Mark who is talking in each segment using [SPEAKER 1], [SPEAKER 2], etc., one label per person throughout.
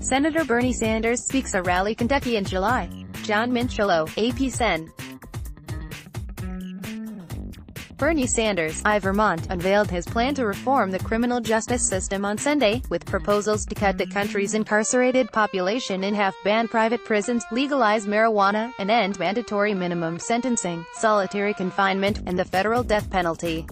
[SPEAKER 1] Senator Bernie Sanders speaks at rally Kentucky in July. John Minchillo, AP-Sen. Bernie Sanders, I-Vermont, unveiled his plan to reform the criminal justice system on Sunday, with proposals to cut the country's incarcerated population in half, ban private prisons, legalize marijuana, and end mandatory minimum sentencing, solitary confinement, and the federal death penalty.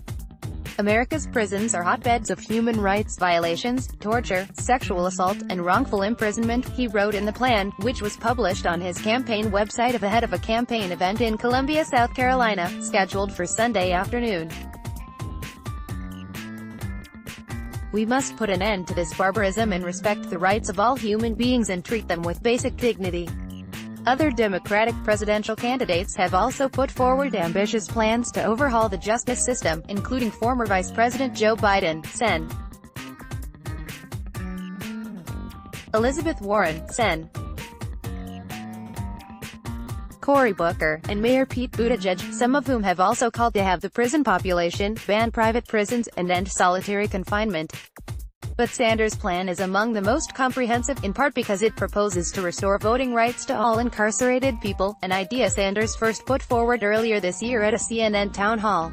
[SPEAKER 1] America's prisons are hotbeds of human rights violations, torture, sexual assault, and wrongful imprisonment, he wrote in the plan, which was published on his campaign website ahead of a campaign event in Columbia, South Carolina, scheduled for Sunday afternoon. "We must put an end to this barbarism and respect the rights of all human beings and treat them with basic dignity." Other Democratic presidential candidates have also put forward ambitious plans to overhaul the justice system, including former Vice President Joe Biden, Sen. Elizabeth Warren, Sen. Cory Booker, and Mayor Pete Buttigieg, some of whom have also called to have the prison population, ban private prisons, and end solitary confinement. But Sanders' plan is among the most comprehensive, in part because it proposes to restore voting rights to all incarcerated people, an idea Sanders first put forward earlier this year at a CNN town hall.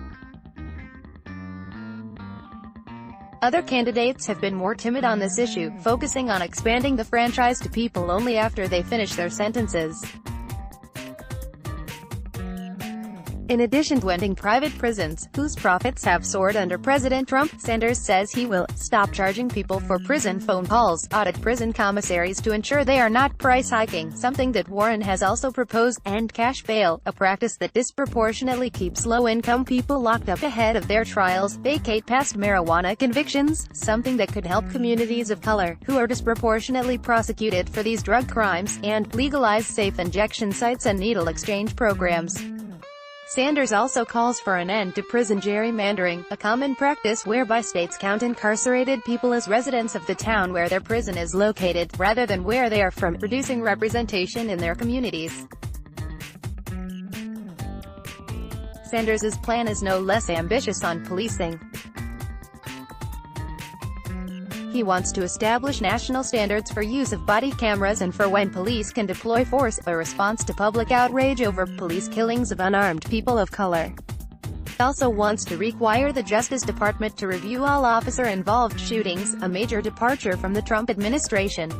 [SPEAKER 1] Other candidates have been more timid on this issue, focusing on expanding the franchise to people only after they finish their sentences. In addition to ending private prisons, whose profits have soared under President Trump, Sanders says he will stop charging people for prison phone calls, audit prison commissaries to ensure they are not price hiking, something that Warren has also proposed, end cash bail, a practice that disproportionately keeps low-income people locked up ahead of their trials, vacate past marijuana convictions, something that could help communities of color, who are disproportionately prosecuted for these drug crimes, and legalize safe injection sites and needle exchange programs. Sanders also calls for an end to prison gerrymandering, a common practice whereby states count incarcerated people as residents of the town where their prison is located, rather than where they are from, reducing representation in their communities. Sanders' plan is no less ambitious on policing. He wants to establish national standards for use of body cameras and for when police can deploy force, a response to public outrage over police killings of unarmed people of color. He also wants to require the Justice Department to review all officer-involved shootings, a major departure from the Trump administration.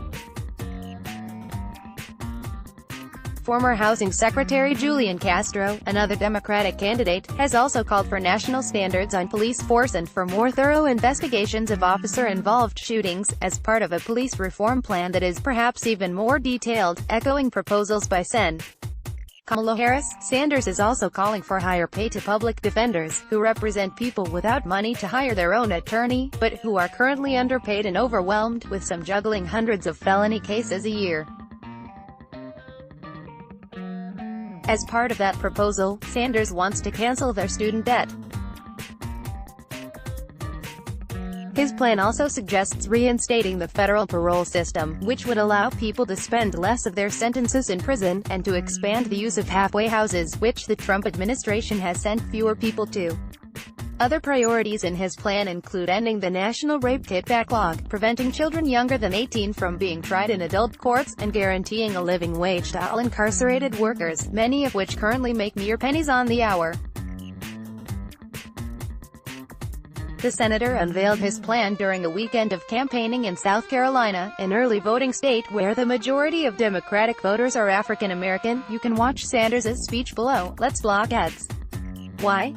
[SPEAKER 1] Former Housing Secretary Julian Castro, another Democratic candidate, has also called for national standards on police force and for more thorough investigations of officer-involved shootings, as part of a police reform plan that is perhaps even more detailed, echoing proposals by Sen. Kamala Harris. Sanders is also calling for higher pay to public defenders, who represent people without money to hire their own attorney, but who are currently underpaid and overwhelmed, with some juggling hundreds of felony cases a year. As part of that proposal, Sanders wants to cancel their student debt. His plan also suggests reinstating the federal parole system, which would allow people to spend less of their sentences in prison, and to expand the use of halfway houses, which the Trump administration has sent fewer people to. Other priorities in his plan include ending the national rape kit backlog, preventing children younger than 18 from being tried in adult courts, and guaranteeing a living wage to all incarcerated workers, many of which currently make mere pennies on the hour. The senator unveiled his plan during a weekend of campaigning in South Carolina, an early voting state where the majority of Democratic voters are African American. You can watch Sanders' speech below. Let's block ads. Why?